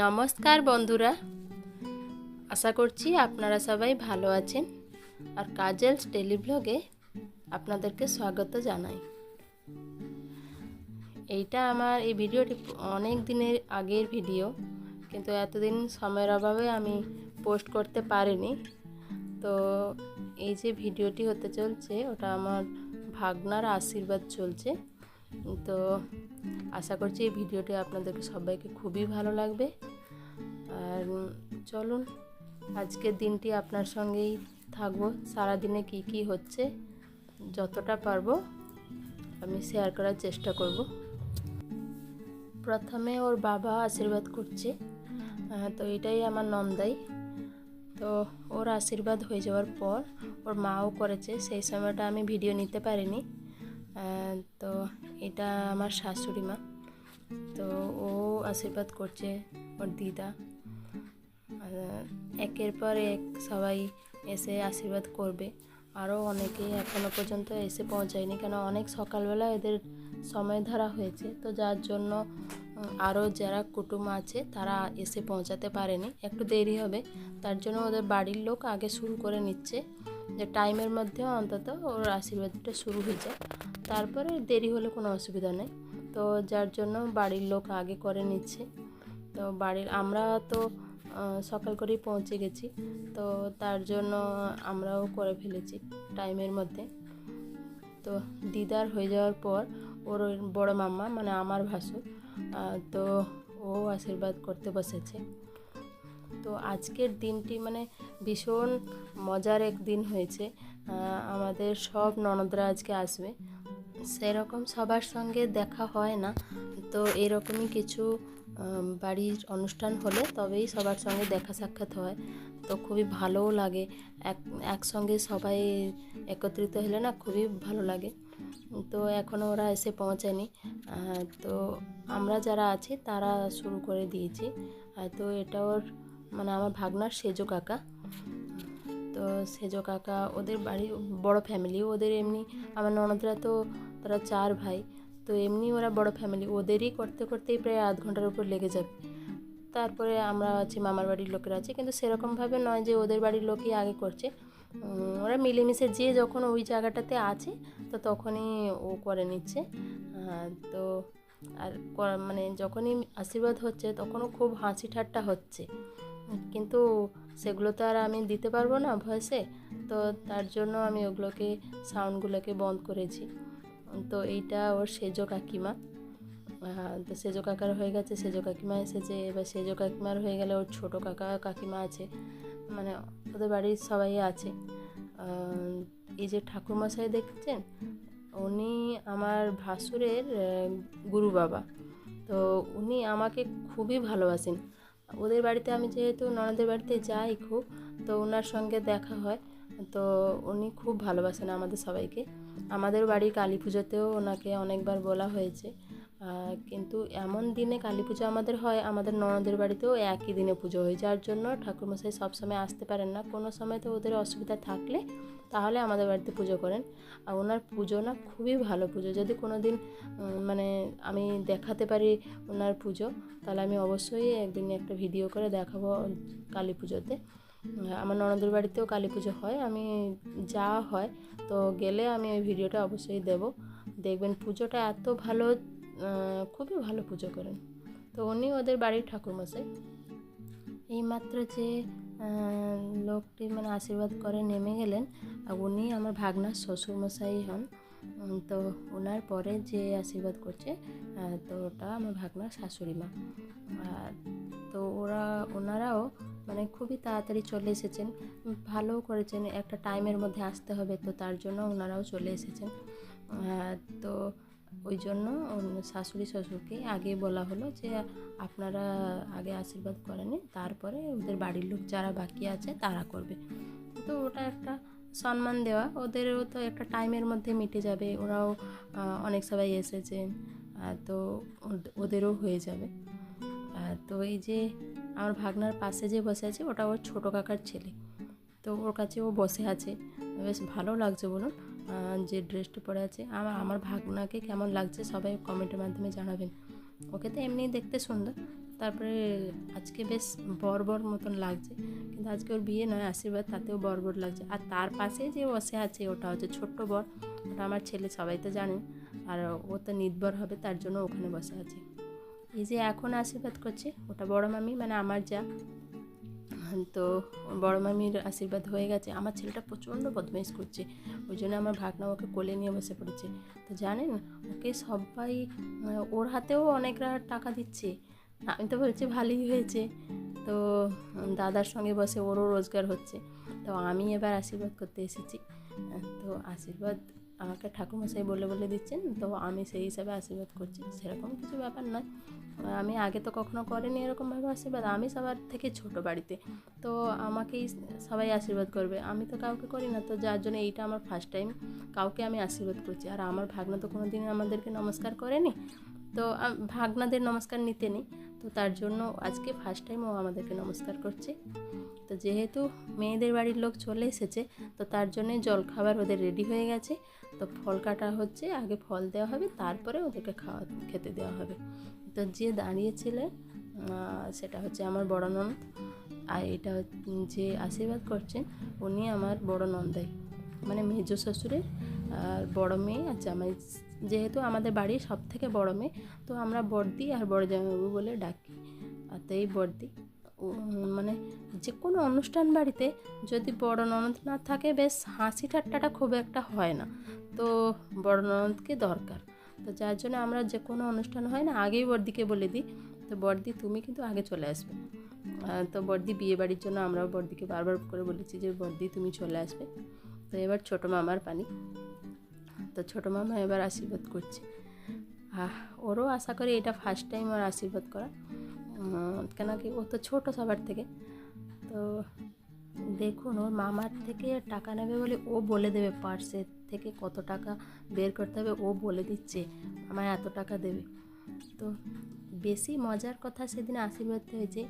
নমস্কার বন্ধুরা, আশা করছি আপনারা সবাই ভালো আছেন। আর কাজলস ডেলি ব্লগে আপনাদেরকে স্বাগত জানাই। এই ভিডিওটি অনেক দিনের আগের ভিডিও, কিন্তু এতদিন সময়ের অভাবে আমি পোস্ট করতে পারিনি। তো এই যে ভিডিওটি হতে চলছে ওটা আমার ভাগনার আশীর্বাদ চলছে। তো আশা করছি এই ভিডিওটি আপনাদেরকে সবাইকে খুবই ভালো লাগবে। আর চলুন আজকের দিনটি আপনার সঙ্গেই থাকবো। সারাদিনে কি কি হচ্ছে যতটা পারবো আমি শেয়ার করার চেষ্টা করব। প্রথমে ওর বাবা আশীর্বাদ করছে, তো এটাই আমার নন্দাই। তো ওর আশীর্বাদ হয়ে যাওয়ার পর ওর মাও করেছে, সেই সময়টা আমি ভিডিও নিতে পারিনি। তো এটা আমার শাশুড়ি মা, তো ও আশীর্বাদ করছে ওর দিদা। একের পর এক সবাই এসে আশীর্বাদ করবে। আরও অনেকে এখনও পর্যন্ত এসে পৌঁছায়নি, কেন অনেক সকালবেলা এদের সময় ধরা হয়েছে, তো যার জন্য আরও যারা কুটুম আছে তারা এসে পৌঁছাতে পারেনি, একটু দেরি হবে। তার জন্য ওদের বাড়ির লোক আগে শুরু করে নিচ্ছে, যে টাইমের মধ্যে অন্তত ওর আশীর্বাদটা শুরু হয়ে যায়। তারপরে দেরি হলে কোনো অসুবিধা নেই, তো যার জন্য বাড়ির লোক আগে করে নিচ্ছে। তো আমরা তো সকাল করেই পৌঁছে গেছি, তো তার জন্য আমরাও করে ফেলেছি টাইমের মধ্যে। তো দিদার হয়ে যাওয়ার পর ওর বড় মাম্মা মানে আমার ভাসুর, তো ও আশীর্বাদ করতে বসেছে। তো আজকের দিনটি মানে ভীষণ মজার এক দিন হয়েছে। আমাদের সব ননদরা আজকে আসবে, সেরকম সবার সঙ্গে দেখা হয় না, তো এরকমই কিছু বাড়ির অনুষ্ঠান হলে তবেই সবার সঙ্গে দেখা সাক্ষাৎ হয়, তো খুবই ভালোও লাগে। একসঙ্গে সবাই একত্রিত হলে না খুবই ভালো লাগে। তো এখনও ওরা এসে পৌঁছায়নি, তো আমরা যারা আছি তারা শুরু করে দিয়েছি। তো এটা ওর মানে আমার ভাগনার সেজো কাকা। তো সেজো কাকা ওদের বাড়ি বড় ফ্যামিলি, ওদের এমনি আমার ননদরা তো তারা 4 ভাই, তো এমনি ওরা বড় ফ্যামিলি, ওদেরই করতে করতেই প্রায় আধ ঘন্টার উপর লেগে যাবে। তারপরে আমরা আছি, মামার বাড়ির লোকেরা আছে, কিন্তু সেরকমভাবে নয় যে ওদের বাড়ির লোকই আগে করছে। ওরা মিলেমিশে যে যখন ওই জায়গাটাতে আছে তো তখনই ও করে নিচ্ছে। তো আর মানে যখনই আশীর্বাদ হচ্ছে তখনও খুব হাসি ঠাট্টা হচ্ছে, কিন্তু সেগুলো তো আর আমি দিতে পারবো না ভয়েসে, তো তার জন্য আমি ওগুলোকে সাউন্ডগুলোকে বন্ধ করেছি। তো এইটা ওর সেজো কাকিমা। তো সেজো কাকার হয়ে গেছে, সেজো কাকিমা এসেছে, এবার সেজো কাকিমার হয়ে গেলে ওর ছোটো কাকা কাকিমা আছে, মানে ওদের বাড়ির সবাই আছে। এই যে ঠাকুরমশাই দেখছেন, উনি আমার ভাসুরের গুরু বাবা, তো উনি আমাকে খুবই ভালোবাসেন। ওদের বাড়িতে আমি যেহেতু ননদের বাড়িতে যাই খুব, তো ওনার সঙ্গে দেখা হয়, তো উনি খুব ভালোবাসেন আমাদের সবাইকে। আমাদের বাড়ির কালী পুজোতেও ওনাকে অনেকবার বলা হয়েছে, কিন্তু এমন দিনে কালী পুজো আমাদের হয়, আমাদের ননদের বাড়িতেও একই দিনে পুজো হয়, যার জন্য ঠাকুরমশাই সবসময় আসতে পারেন না। কোনো সময় তো ওদের অসুবিধা থাকলে তাহলে আমাদের বাড়িতে পুজো করেন। আর ওনার পুজো না খুবই ভালো পুজো, যদি কোনো দিন মানে আমি দেখাতে পারি ওনার পুজো, তাহলে আমি অবশ্যই একদিন একটা ভিডিও করে দেখাবো কালী পুজোতে। আমার ননদের বাড়িতেও কালী পুজো হয়, আমি যাওয়া হয়, তো গেলে আমি ওই ভিডিওটা অবশ্যই দেব, দেখবেন পুজোটা এত ভালো, খুবই ভালো পুজো করেন। তো উনি ওদের বাড়ির ঠাকুরমশাই। এইমাত্র যে লোকটি মানে আশীর্বাদ করে নেমে গেলেন, উনি আমার ভাগনার শ্বশুরমশাই হন। তো ওনার পরে যে আশীর্বাদ করছে, তো ওটা আমার ভাগনার শাশুড়ি মা। তো ওনারাও মানে খুবই তাড়াতাড়ি চলে এসেছেন, ভালো করেছেন, একটা টাইমের মধ্যে আসতে হবে, তো তার জন্য ওনারাও চলে এসেছেন। তো ওই জন্য শাশুড়ি শ্বশুরকে আগে বলা হলো যে আপনারা আগে আশীর্বাদ করে নিন, তারপরে ওদের বাড়ির লোক যারা বাকি আছে তারা করবে। তো ওটা একটা সম্মান দেওয়া, ওদেরও তো একটা টাইমের মধ্যে মিটে যাবে, ওরাও অনেক সবাই এসেছেন, তো ওদেরও হয়ে যাবে। তো এই যে আমার ভাগনার পাশে যে বসে আছে ওটা ওর ছোটো কাকার ছেলে, তো ওর কাছে ও বসে আছে, বেশ ভালো লাগছে বলুন যে ড্রেসটা পরে আছে। আমার ভাগনাকে কেমন লাগছে সবাই কমেন্টের মাধ্যমে জানাবেন। ওকে তো এমনি দেখতে সুন্দর, তারপরে আজকে বেশ বর্বর মতন লাগছে, কিন্তু আজকে ওর বিয়ে নয়, আশীর্বাদ, তাতেও বর্বর লাগছে। আর তার পাশে যে বসে আছে ওটা হচ্ছে ছোট্ট বর, ওটা আমার ছেলে, সবাই তো জানেন। আর ও তো নির্ভর হবে, তার জন্য ওখানে বসে আছে। এই যে এখন আশীর্বাদ করছে ওটা বড় মামি, মানে আমার যা। তো বড় মামির আশীর্বাদ হয়ে গেছে। আমার ছেলেটা প্রচণ্ড বদমাইশ করছে, ওই জন্য আমার ভাগনা ওকে কোলে নিয়ে বসে পড়েছে। তো জানেন, ওকে সবাই ওর হাতেও অনেকরা টাকা দিচ্ছে। আমি তো বলছি ভালোই হয়েছে। তো দাদার সঙ্গে বসে ওরও রোজগার হচ্ছে। তো আমি এবার আশীর্বাদ করতে এসেছি। তো আশীর্বাদ আমাকে ঠাকুরমশাই বলে বলে দিচ্ছেন, তো আমি সেই হিসাবে আশীর্বাদ করছি। সেরকম কিছু ব্যাপার নয়, আমি আগে তো কখনো করিনি এরকমভাবে আশীর্বাদ। আমি সবার থেকে ছোট বাড়িতে, তো আমাকেই সবাই আশীর্বাদ করবে, আমি তো কাউকে করি না। তো যার জন্য এইটা আমার ফার্স্ট টাইম কাউকে আমি আশীর্বাদ করছি। আর আমার ভাগনা তো কোনো দিন আমাদেরকে নমস্কার করেনি, তো ভাগনাদের নমস্কার নিতে নেই, তো তার জন্য আজকে ফার্স্ট টাইম ও আমাদেরকে নমস্কার করছে। তো যেহেতু মেয়েদের বাড়ির লোক চলে এসেছে, তো তার জন্যে জলখাবার ওদের রেডি হয়ে গেছে। তো ফল কাটা হচ্ছে, আগে ফল দেওয়া হবে, তারপরে ওদেরকে খেতে দেওয়া হবে। তো যে দাঁড়িয়েছিলেন সেটা হচ্ছে আমার বড় ননদ, আর এটা যে আশীর্বাদ করছেন উনি আমার বড় নন্দাই, মানে মেজো শ্বশুরের আর বড় মেয়ে আর জামাই। যেহেতু আমাদের বাড়ির সব থেকে বড় মেয়ে, তো আমরা বড়দি আর বড় জামাইবাবু বলে ডাকি। আর তো এই বড়দি মানে যে কোনো অনুষ্ঠান বাড়িতে যদি বড় ননদ না থাকে, বেশ হাসি ঠাট্টাটা খুব একটা হয় না, তো বড় ননদকে দরকার। তো যার জন্য আমরা যে কোনো অনুষ্ঠান হয় না, আগেই বড়দিকে বলে দিই, তো বড়দি তুমি কিন্তু আগে চলে আসবে। তো বড়দি বিয়ে বাড়ির জন্য আমরাও বড়দিকে বারবার করে বলেছি যে বড়দি তুমি চলে আসবে। তো এবার ছোটো মামার পানি, তো ছোটো মামা এবার আশীর্বাদ করছে। ওরও আশা করি এটা ফার্স্ট টাইম ওর আশীর্বাদ করা, কেন কি ও তো ছোটো সবার থেকে। তো দেখুন, ওর মামার থেকে টাকা নেবে বলে ও বলে দেবে, পার্সের থেকে কত টাকা বের করতে হবে ও বলে দিচ্ছে, আমায় এত টাকা দেবে। তো বেশি মজার কথা সেদিন আশীর্বাদ হয়েছে,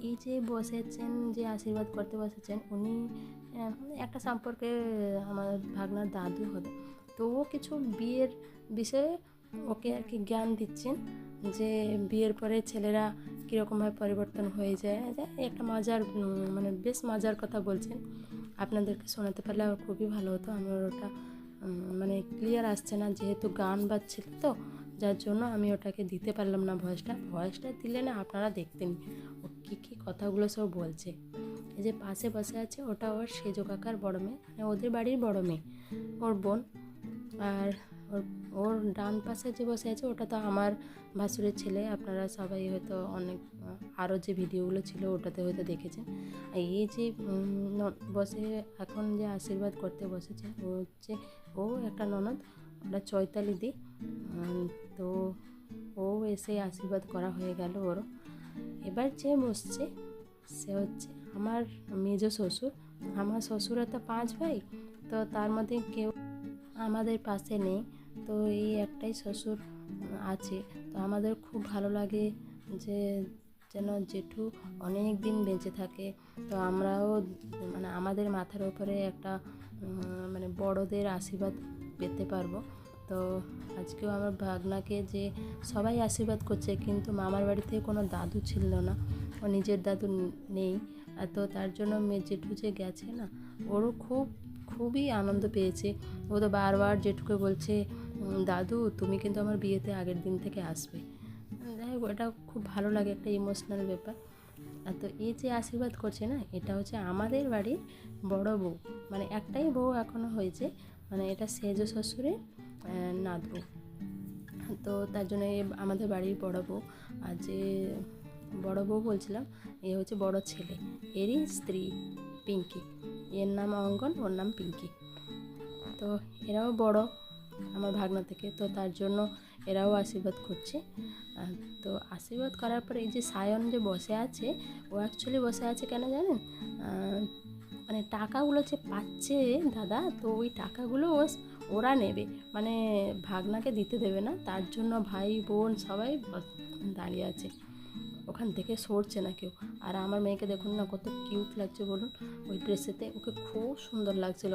এই যে বসেছেন, যে আশীর্বাদ করতে বসেছেন, উনি একটা সম্পর্কে আমার ভাগনার দাদু হবে। তো ও কিছু বিয়ের বিষয়ে ওকে আর কি জ্ঞান দিচ্ছেন, যে বিয়ের পরে ছেলেরা কীরকমভাবে পরিবর্তন হয়ে যায়। একটা মজার মানে বেশ মজার কথা বলছেন, আপনাদেরকে শোনাতে পারলে আমার খুবই ভালো হতো। আমার ওটা মানে ক্লিয়ার আসছে না, যেহেতু গান বাজছিল, তো যার জন্য আমি ওটাকে দিতে পারলাম না। ভয়েসটা দিলে না আপনারা দেখতেন ও কী কথাগুলো সব বলছে। এই যে পাশে বসে আছে ওটা ওর সেজো কাকার বড় মেয়ে, মানে ওদের বাড়ির বড় মেয়ে, ওর বোন। আর ওর ডান পাশে যে বসে আছে ওটা তো আমার ভাসুরের ছেলে। আপনারা সবাই হয়তো অনেক আরও যে ভিডিওগুলো ছিল ওটাতে হয়তো দেখেছেন। আর এই যে বসে এখন যে আশীর্বাদ করতে বসেছে ও একটা ননদ, ওটা চৈতালি দি। তো ও এসে আশীর্বাদ করা হয়ে গেল ওরও। এবার যে বসছে সে হচ্ছে আমার মেজো শ্বশুর। আমার শ্বশুরা তো 5 ভাই, তো তার মধ্যে কেউ আমাদের পাশে নেই, তো এই একটাই শ্বশুর আছে। তো আমাদের খুব ভালো লাগে যে যেন জেঠু অনেক দিন বেঁচে থাকে। তো আমরাও মানে আমাদের মাথার উপরে একটা মানে বড়দের আশীর্বাদ পেতে পারবো। তো আজকেও আমার ভাগনাকে যে সবাই আশীর্বাদ করছে, কিন্তু মামার বাড়িতে কোনো দাদু ছিল না, ও নিজের দাদু নেই। তো তার জন্য জেঠু যে গেছে না, ওরও খুবই আনন্দ পেয়েছে। ও তো বারবার জেঠুকে বলছে, দাদু তুমি কিন্তু আমার বিয়েতে আগের দিন থেকে আসবে। যাই হোক, এটা খুব ভালো লাগে, একটা ইমোশনাল ব্যাপার। তো এই যে আশীর্বাদ করছে না, এটা হচ্ছে আমাদের বাড়ির বড় বউ, মানে একটাই বউ এখনও হয়েছে, মানে এটা সেজো শ্বশুরের নাত বউ। তো তার জন্য আমাদের বাড়ির বড় বউ। আর যে বড় বউ বলছিলাম, এ হচ্ছে বড় ছেলে, এরই স্ত্রী পিঙ্কি, এর নাম অঙ্গন, ওর নাম পিঙ্কি। তো এরাও বড় আমার ভাগনা থেকে, তো তার জন্য এরাও আশীর্বাদ করছে। তো আশীর্বাদ করার পরে এই যে সায়ন যে বসে আছে, ও অ্যাকচুয়ালি বসে আছে কেন জানেন, মানে টাকাগুলো যে পাচ্ছে দাদা, তো ওই টাকাগুলো ওরা নেবে, মানে ভাগনাকে দিতে দেবে না, তার জন্য ভাই বোন সবাই দাঁড়িয়ে আছে, ওখান থেকে সরছে না কেউ। আর আমার মেয়েকে দেখুন না কত কিউট লাগছে বলুন, ওই ড্রেসেতে ওকে খুব সুন্দর লাগছিল।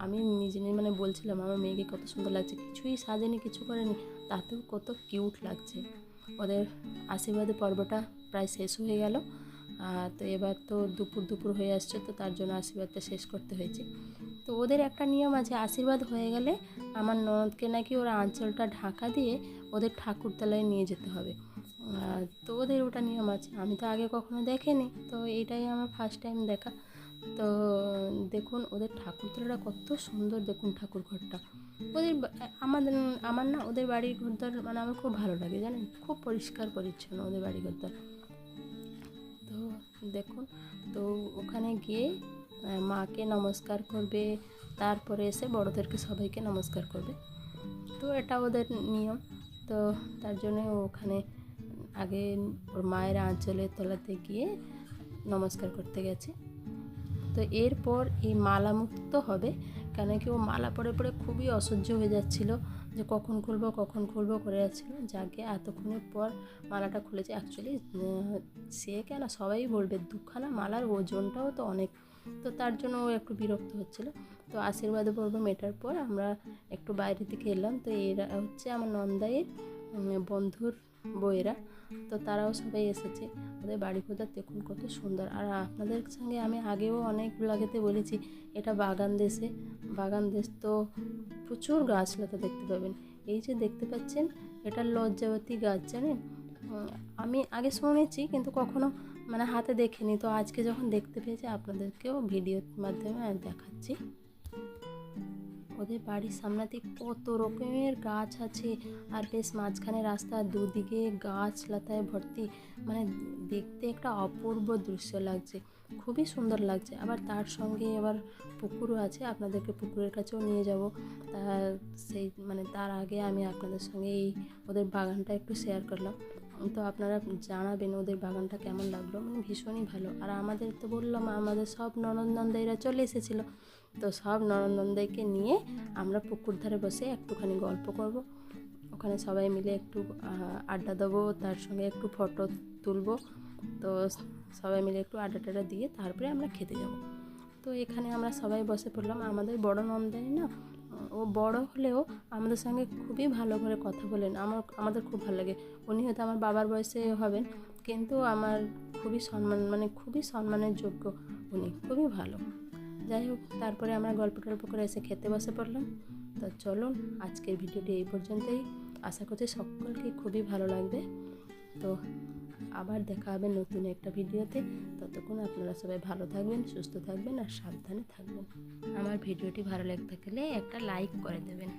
আমি নিজে মানে বলছিলাম আমার মেয়েকে কত সুন্দর লাগছে, কিছুই সাজেনি, কিছু করেনি, তাতেও কত কিউট লাগছে। ওদের আশীর্বাদের পর্বটা প্রায় শেষ হয়ে গেল। তো এবার তো দুপুর হয়ে আসছে, তো তার জন্য আশীর্বাদটা শেষ করতে হয়েছে। তো ওদের একটা নিয়ম আছে, আশীর্বাদ হয়ে গেলে আমার ননদকে নাকি ওরা আঁচলটা ঢাকা দিয়ে ওদের ঠাকুরতলায় নিয়ে যেতে হবে। তো ওদের ওটা নিয়ম আছে, আমি তো আগে কখনো দেখিনি, তো এইটাই আমার ফার্স্ট টাইম দেখা। তো দেখুন ওদের ঠাকুরতলাটা কত সুন্দর, দেখুন ঠাকুর ঘরটা ওদের আমার না ওদের বাড়ির ঘরদ্বার মানে আমার খুব ভালো লাগে, জানেন, খুব পরিষ্কার পরিচ্ছন্ন ওদের বাড়ি ঘরদ্বার। তো দেখুন, তো ওখানে গিয়ে মাকে নমস্কার করবে, তারপরে এসে বড়োদেরকে সবাইকে নমস্কার করবে। তো এটা ওদের নিয়ম। তো তার জন্য ওখানে আগে ওর মায়ের আঁচলের তলাতে গিয়ে নমস্কার করতে গেছে। তো এরপর এই মালা মুক্ত হবে, কেন কি ও মালা পরে পরে খুবই অসহ্য হয়ে যাচ্ছিল, যে কখন খুলবো করে যাচ্ছিলো। যাকে এতক্ষণের পর মালাটা খুলেছে। অ্যাকচুয়ালি সে কেন সবাই বলবে, দুখানা মালার ওজনটাও তো অনেক, তো তার জন্য ও একটু বিরক্ত হচ্ছিলো। তো আশীর্বাদ পর্ব মেটার পর আমরা একটু বাইরে থেকে এলাম। তো এরা হচ্ছে আমার নন্দাইয়ের বন্ধুর বউয়েরা, তো তারাও সবাই এসেছে। ওদের বাড়ি কোথাও দেখুন কত সুন্দর। আর আপনাদের সঙ্গে আমি আগেও অনেক ব্লগেতে বলেছি, এটা বাগান দেশ, তো প্রচুর গাছলতা দেখতে পাবেন। এই যে দেখতে পাচ্ছেন, এটা লজ্জাবতী গাছ, জানেন। আমি আগে শুনেছি কিন্তু কখনো মানে হাতে দেখিনি, তো আজকে যখন দেখতে পেয়েছি আপনাদেরকেও ভিডিওর মাধ্যমে দেখাচ্ছি। ওদের বাড়ির সামনেতে কত রকমের গাছ আছে, আর বেশ মাঝখানে রাস্তা, দুদিকে গাছ লতায় ভর্তি, মানে দেখতে একটা অপূর্ব দৃশ্য লাগছে, খুবই সুন্দর লাগছে। আবার তার সঙ্গে আবার পুকুরও আছে, আপনাদেরকে পুকুরের কাছেও নিয়ে যাব। তার আগে আমি আপনাদের সঙ্গে এই ওদের বাগানটা একটু শেয়ার করলাম। তো আপনারা জানাবেন ওদের বাগানটা কেমন লাগলো, মানে ভীষণই ভালো। আর আমাদের তো বললাম, আমাদের সব ননদ-নন্দাইরা চলে এসেছিলো। তো সব ননদ-নন্দাইকে নিয়ে আমরা পুকুর ধারে বসে একটুখানি গল্প করব, ওখানে সবাই মিলে একটু আড্ডা দেবো, তার সঙ্গে একটু ফটো তুলবো। তো সবাই মিলে একটু আড্ডা টাড্ডা দিয়ে তারপরে আমরা খেতে যাব। তো এখানে আমরা সবাই বসে পড়লাম। আমাদের বড় নন্দাই না, ও বড় হলেও আমাদের সঙ্গে খুবই ভালো করে কথা বলেন, আমাদের খুব ভালো লাগে। উনি হয়তো আমার বাবার বয়সে হবেন, কিন্তু আমার খুবই সম্মানের যোগ্য উনি, খুবই ভালো। যাই হোক, তারপরে আমরা গল্প টল্প করে এসে খেতে বসে পড়লাম। তো চলুন, আজকের ভিডিওটি এই পর্যন্তই। আশা করছি সকলকে খুবই ভালো লাগবে। তো আবার দেখা হবে নতুন একটা ভিডিওতে। ততক্ষণ আপনারা সবাই ভালো থাকবেন, সুস্থ থাকবেন আর সাবধানে থাকবেন। আমার ভিডিওটি ভালো লেগে থাকলে একটা লাইক করে দেবেন।